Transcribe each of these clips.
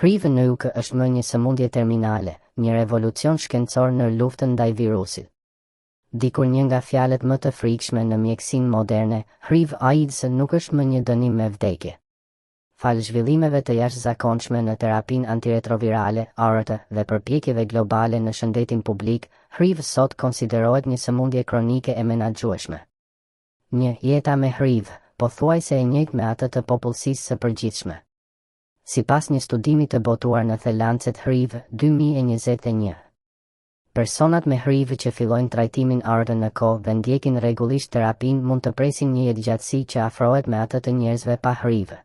HIV në UK është më një sëmundje terminale, një revolucion shkencor në luftën ndaj virusit. Dikur një nga fjalët më të frikshme në mjekësinë moderne, HIV/AIDS nuk është më një dënim me vdekje. Falë zhvillimeve të jashtëzakonshme në terapinë antiretrovirale, ART, dhe përpjekjeve globale në shëndetin publik, HIV sot konsiderohet një sëmundje kronike e menaxhueshme. Një jeta me HIV, pothuajse e njëjtë me atë të popullsisë së përgjithshme. Sipas një studimi të botuar në The Lancet HIV 2021, personat me HIV që fillojnë trajtimin ART në kohë dhe ndjekin rregullisht terapinë mund të presin një jetëgjatësi që afrohet me atë të njerëzve pa HIV.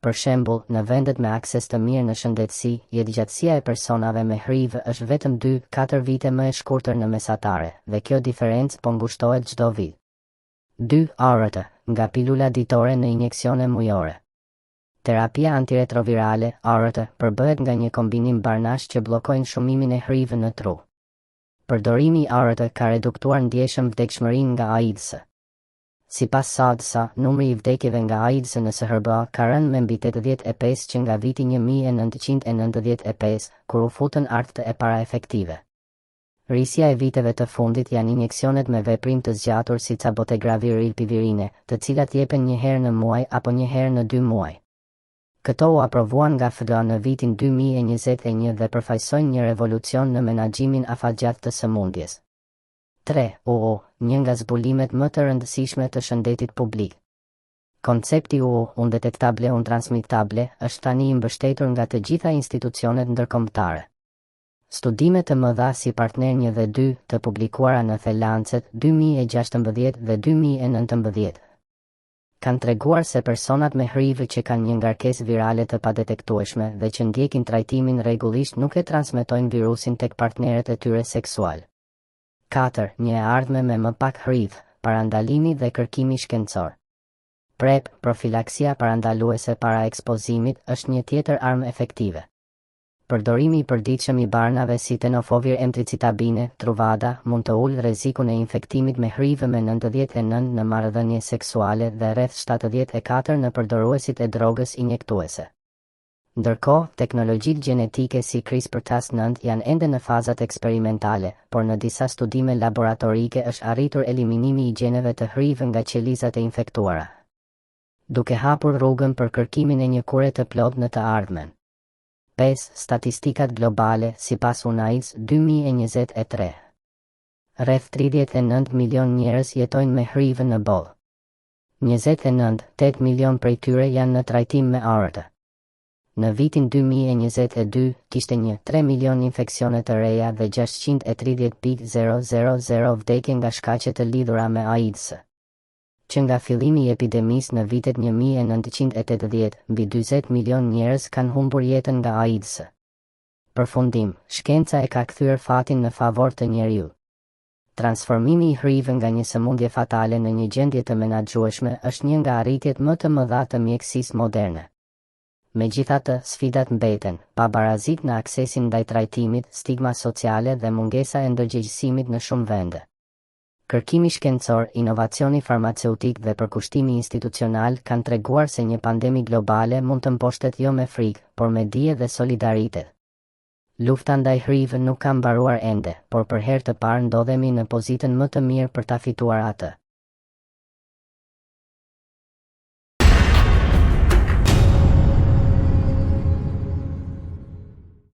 Për shembull, në vendet me akses të mirë në shëndetësi, jetëgjatësia e personave me HIV është vetëm 2-4 vite më e shkurtër në mesatare, dhe kjo diferencë po ngushtohet çdo vit. 2. ART, nga pilula ditore në injeksione mujore. Terapia antiretrovirale, ART, përbëhet nga një kombinim barnash që bllokojnë shumimin e HIV në tru. Përdorimi i ART ka reduktuar ndjeshëm vdekshmërinë nga AIDS. Sipas SADS-a, numri i vdekjeve nga AIDS në SHRB ka rënë me mbi 85 që nga viti 1995, kur u futën artët e paraefektive. Rrisja e viteve të fundit janë injeksionet me veprim të zgjatur si cabotegravir/rilpivirine, të cilat jepen një herë në muaj apo një herë në 2 muaj. Këto u aprovuan nga FDA në vitin 2021 dhe përfaqësojnë një revolucion në menaxhimin afatgjatë të sëmundjes. 3. Një nga zbulimet më të rëndësishme të shëndetit publik. Koncepti undetektable untransmitable është tani i mbështetur nga të gjitha institucionet ndërkombëtare. Studime të mëdha si Partner 1 dhe 2 të publikuara në The Lancet 2016 dhe 2019 kanë treguar se personat me HIV që kanë një ngarkesë virale të padetektueshme dhe që ndjekin trajtimin rregullisht nuk e transmetojnë virusin tek partnerët e tyre seksual. 4. Një e ardhme me më pak HIV, parandalimi dhe kërkimi shkencor. PrEP, profilaksia parandaluese para ekspozimit, është një tjetër armë efektive. Përdorimi i përditshëm i barnave si tenofovir emtricitabine, Truvada, mund të ulë rrezikun e infektimit me HIV me 99 në marrëdhënie seksuale dhe rreth 74 në përdoruesit e drogës injektuese. Ndërkohë, teknologjitë gjenetike si CRISPR-Cas9 janë ende në fazat eksperimentale, por në disa studime laboratorike është arritur eliminimi i gjeneve të HIV nga qelizat e infektuara, duke hapur rrugën për kërkimin e një kure të plotë në të ardhmen. 5. Statistikat globale, sipas UNAIDS 2023. Rreth 39 milion njerëz jetojnë me HIV në botë. 29,8 milion prej tyre janë në trajtim me ART. Në vitin 2022, kishte 3 milion infeksione të reja dhe 630,000 vdekje nga shkaqe të lidhura me AIDS. Që nga fillimi i epidemisë në vitet 1980, mbi 40 milion njerëz kanë humbur jetën nga AIDS. Përfundim, shkenca e ka kthyer fatin në favor të njeriut. Transformimi i HIV nga një sëmundje fatale në një gjendje të menaxhueshme është një nga arritjet më të mëdha të mjekësisë moderne. Megjithatë, sfidat mbeten, pabarazit në aksesin ndaj trajtimit, stigma sociale dhe mungesa e ndërgjegjësimit në shumë vende. Kërkimi shkencor, inovacioni farmaceutik dhe përkushtimi institucional kanë treguar se një pandemi globale mund të mposhtet jo me frikë, por me dije dhe solidaritet. Lufta ndaj HIV nuk ka mbaruar ende, por për herë të parë ndodhemi në pozitën më të mirë për ta fituar atë.